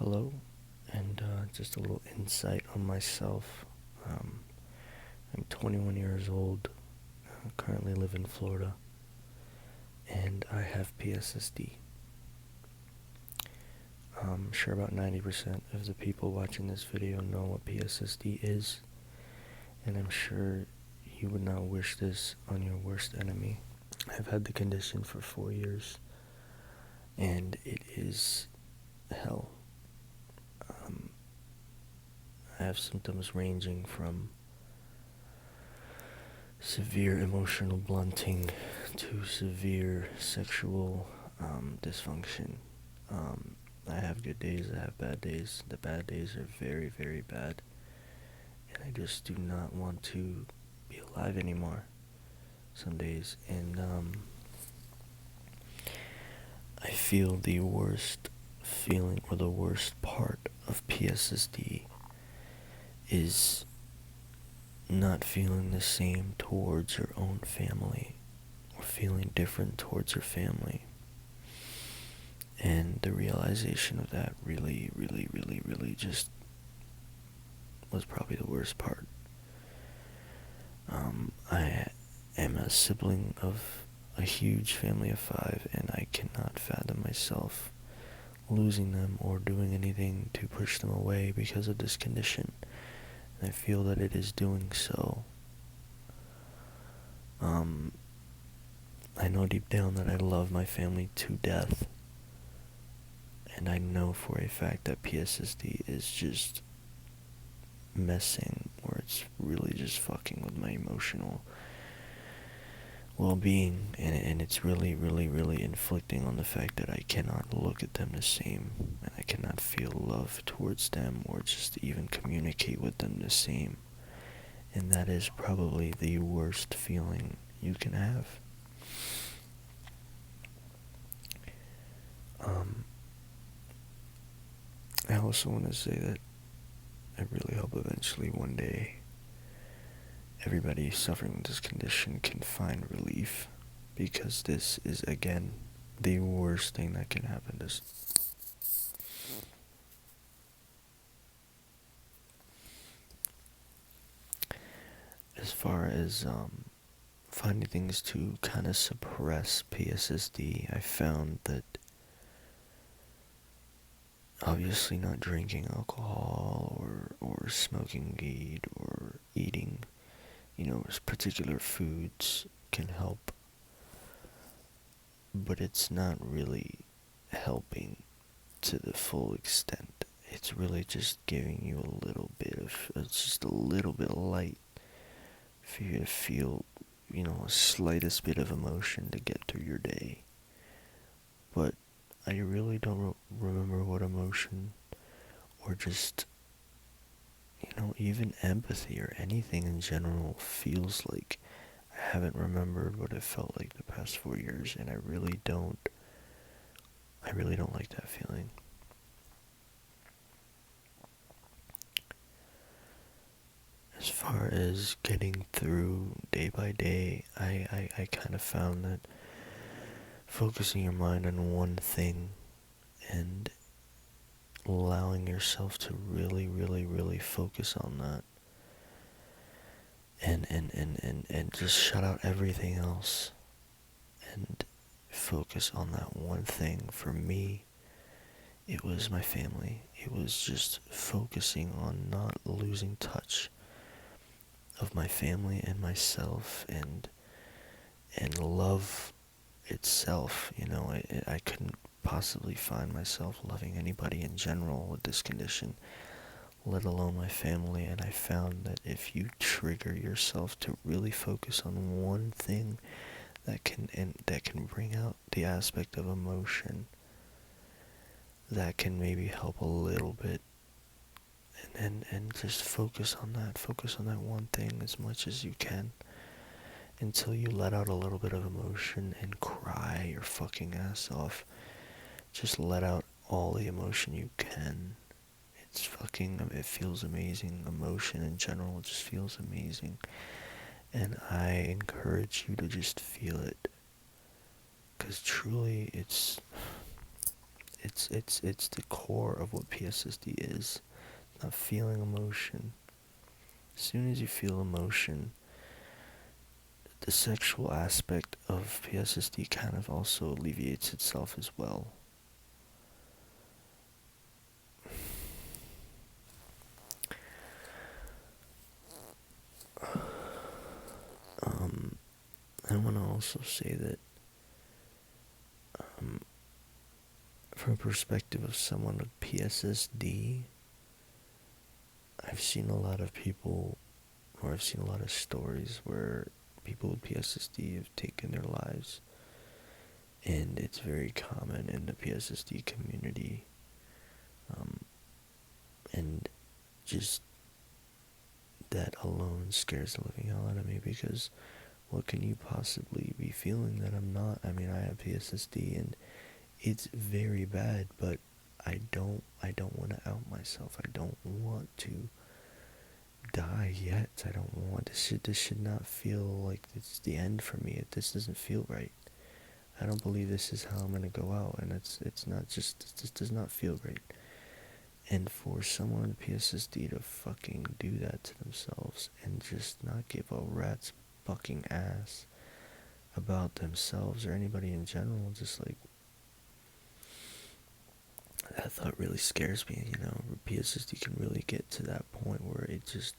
Hello, and just a little insight on myself. I'm 21 years old, currently live in Florida, and I have Pssd. I'm sure about 90% of the people watching this video know what Pssd is, and I'm sure you would not wish this on your worst enemy. I've had the condition for 4 years, and it is hell. I have symptoms ranging from severe emotional blunting to severe sexual dysfunction. I have good days, I have bad days. The bad days are very, very bad, and I just do not want to be alive anymore some days. And I feel the worst feeling, or the worst part of Pssd is not feeling the same towards your own family, or feeling different towards your family. And the realization of that really just was probably the worst part. I am a sibling of a huge family of 5, and I cannot fathom myself losing them or doing anything to push them away because of this condition. And I feel that it is doing so. I know deep down that I love my family to death, and I know for a fact that Pssd is just messing, or it's really just fucking with my emotional well-being, and it's really inflicting on the fact that I cannot look at them the same, and I cannot feel love towards them, or just even communicate with them the same. And that is probably the worst feeling you can have. I also want to say that I really hope eventually one day everybody suffering with this condition can find relief, because this is, again, the worst thing that can happen to us. As far as finding things to kind of suppress Pssd, I found that obviously not drinking alcohol or smoking weed or eating, particular foods can help, but it's not really helping to the full extent. It's really just giving you a little bit of, it's just a little bit light for you to feel, a slightest bit of emotion to get through your day. But I really don't remember what emotion, or just, even empathy or anything in general feels like. I haven't remembered what it felt like the past 4 years, and I really don't like that feeling. As far as getting through day by day, I kind of found that focusing your mind on one thing and allowing yourself to really focus on that, and just shut out everything else and focus on that one thing. For me, it was my family. It was just focusing on not losing touch of my family and myself, and love itself. I couldn't possibly find myself loving anybody in general with this condition, let alone my family. And I found that if you trigger yourself to really focus on one thing that can bring out the aspect of emotion, that can maybe help a little bit. And just focus on that one thing as much as you can, until you let out a little bit of emotion and cry your fucking ass off. Just let out all the emotion you can. It feels amazing. Emotion in general just feels amazing. And I encourage you to just feel it. Because truly, it's It's the core of what PSSD is. Not feeling emotion. As soon as you feel emotion, the sexual aspect of PSSD kind of also alleviates itself as well. Um, I want to also say that um, from a perspective of someone with PSSD, I've seen a lot of people, or I've seen a lot of stories where people with PSSD have taken their lives, and it's very common in the PSSD community, um, and just that alone scares the living hell out of me, because what can you possibly be feeling that I'm not? I mean, I have PSSD and it's very bad, but I don't want to out myself. I don't want to die yet. I don't want this should not feel like it's the end for me. This doesn't feel right. I don't believe this is how I'm gonna go out, and it's not just, it just does not feel great. And for someone with PSSD to fucking do that to themselves and just not give a rat's fucking ass about themselves or anybody in general, just like, that thought really scares me. PSSD can really get to that point where it just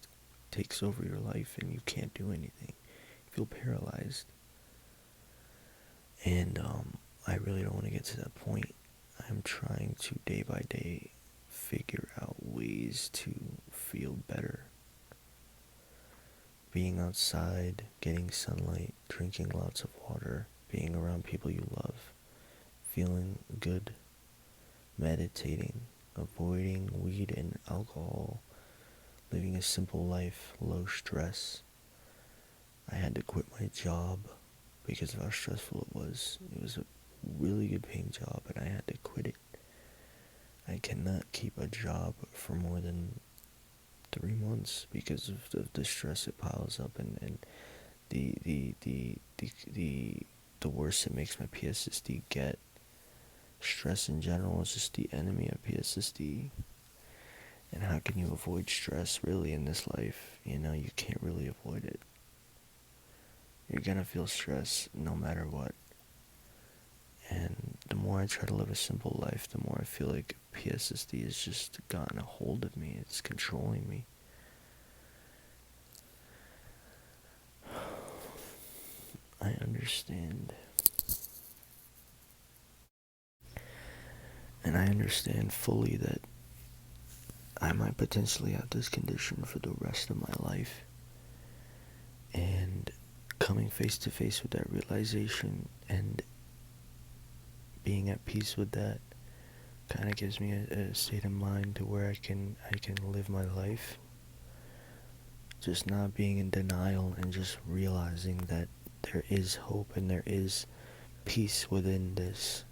takes over your life and you can't do anything. You feel paralyzed. And I really don't want to get to that point. I'm trying to day by day figure out ways to feel better. Being outside, getting sunlight, drinking lots of water, being around people you love, feeling good, meditating, avoiding weed and alcohol, living a simple life, low stress. I had to quit my job because of how stressful it was. It was a really good paying job, and I had to quit it. I cannot keep a job for more than 3 months because of the stress it piles up, and the worse it makes my PSSD get. Stress in general is just the enemy of PSSD. And how can you avoid stress really in this life? You can't really avoid it. You're gonna feel stress no matter what. And the more I try to live a simple life, the more I feel like PSSD has just gotten a hold of me. It's controlling me. I understand. And I understand fully that I might potentially have this condition for the rest of my life. And coming face to face with that realization and being at peace with that kind of gives me a state of mind to where I can live my life. Just not being in denial and just realizing that there is hope and there is peace within this.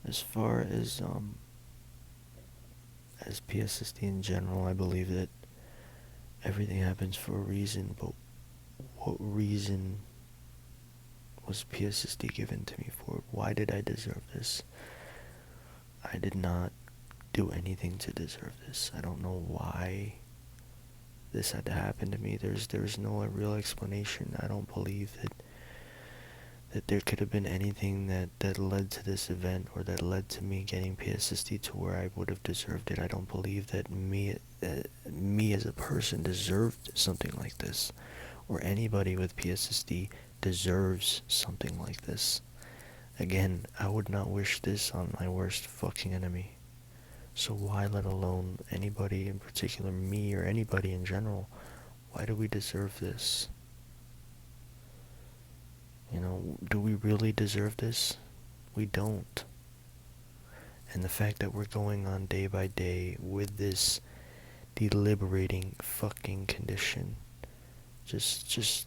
As far as PSSD in general, I believe that everything happens for a reason, but what reason was PSSD given to me for? Why did I deserve this? I did not do anything to deserve this. I don't know why this had to happen to me. There's no real explanation. I don't believe that there could have been anything that led to this event or that led to me getting PSSD to where I would have deserved it. I don't believe that me as a person deserved something like this, or anybody with PSSD deserves something like this. Again, I would not wish this on my worst fucking enemy. So why, let alone anybody in particular, me or anybody in general, why do we deserve this? Do we really deserve this? We don't. And the fact that we're going on day by day with this deliberating fucking condition, it's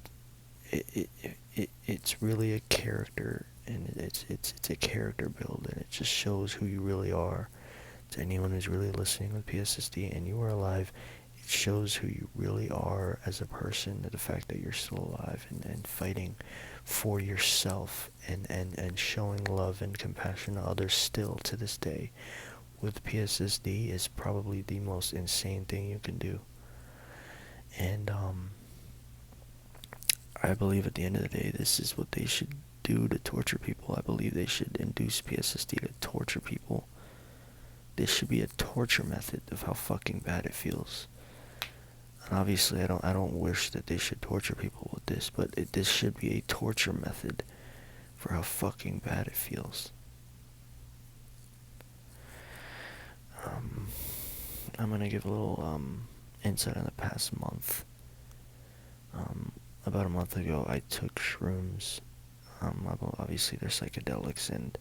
really a character, and it's a character build, and it just shows who you really are. To anyone who's really listening with PSSD and you are alive, shows who you really are as a person, the fact that you're still alive and fighting for yourself and showing love and compassion to others still to this day with PSSD is probably the most insane thing you can do. And I believe at the end of the day, this is what they should do to torture people. I believe they should induce PSSD to torture people. This should be a torture method of how fucking bad it feels. And obviously, I don't wish that they should torture people with this, but this should be a torture method for how fucking bad it feels. I'm gonna give a little insight on the past month. About a month ago, I took shrooms. Obviously, they're psychedelics, and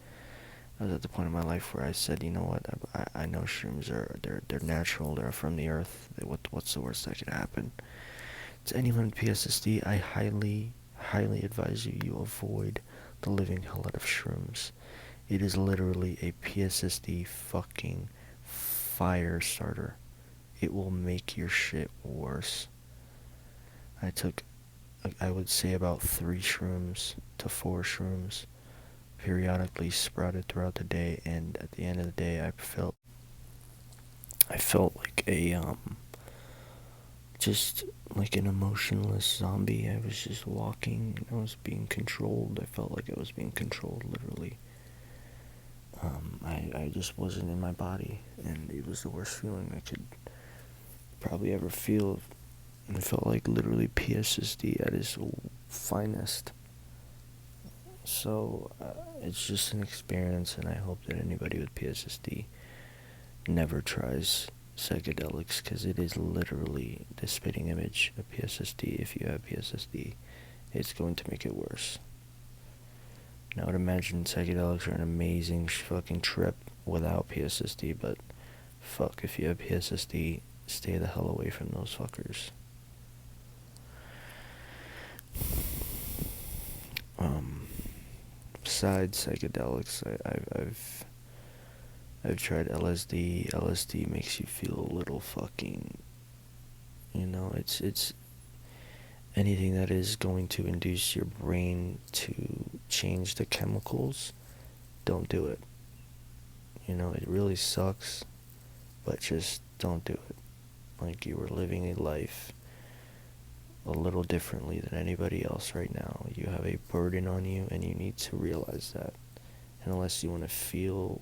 I was at the point in my life where I said, you know what, I know shrooms they're natural, they're from the earth. What's the worst that could happen? To anyone with PSSD, I highly advise you avoid the living hell out of shrooms. It is literally a PSSD fucking fire starter. It will make your shit worse. I took, I would say, about 3 shrooms to 4 shrooms, periodically sprouted throughout the day, and at the end of the day, I felt like just like an emotionless zombie. I was just walking, and I was being controlled. I felt like I was being controlled, literally. I just wasn't in my body, and it was the worst feeling I could probably ever feel. And it felt like literally PSSD at its finest. So it's just an experience, and I hope that anybody with PSSD never tries psychedelics, because it is literally the spitting image of PSSD. If you have PSSD, it's going to make it worse. Now, I would imagine psychedelics are an amazing fucking trip without PSSD, but fuck, if you have PSSD, stay the hell away from those fuckers. Besides psychedelics, I've tried LSD. LSD makes you feel a little fucking, it's anything that is going to induce your brain to change the chemicals. Don't do it. It really sucks, but just don't do it. Like, you are living a life a little differently than anybody else right now. You have a burden on you, and you need to realize that. And unless you want to feel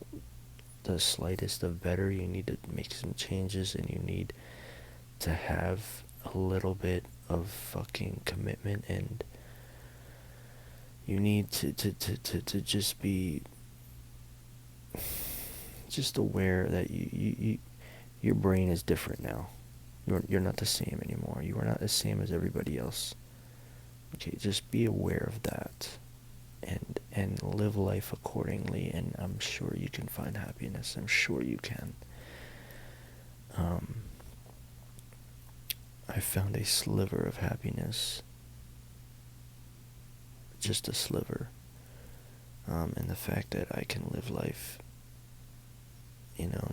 the slightest of better, you need to make some changes, and you need to have a little bit of fucking commitment, and you need to just be just aware that your brain is different now. You're not the same anymore. You are not the same as everybody else. Okay, just be aware of that, and live life accordingly, and I'm sure you can find happiness. I'm sure you can. I found a sliver of happiness, just a sliver, in the fact that I can live life,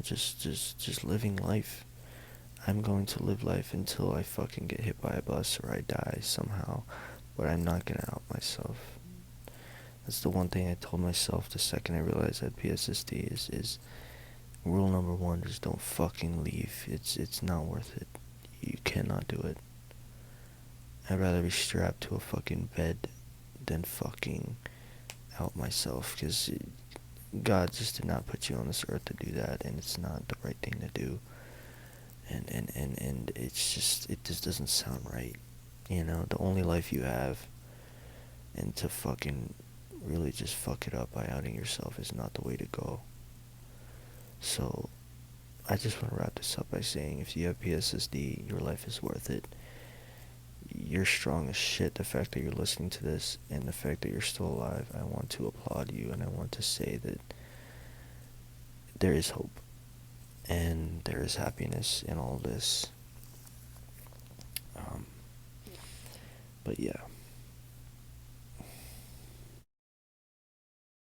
just living life. I'm going to live life until I fucking get hit by a bus or I die somehow, but I'm not gonna out myself. That's the one thing I told myself the second I realized that PSSD is rule number 1, just don't fucking leave. It's not worth it. You cannot do it. I'd rather be strapped to a fucking bed than fucking out myself, because God just did not put you on this earth to do that, and it's not the right thing to do. And it's just, it just doesn't sound right. The only life you have, and to fucking really just fuck it up by outing yourself is not the way to go. So I just want to wrap this up by saying, if you have PSSD, your life is worth it. You're strong as shit. The fact that you're listening to this, and the fact that you're still alive, I want to applaud you, and I want to say that there is hope, and there is happiness in all this. But yeah,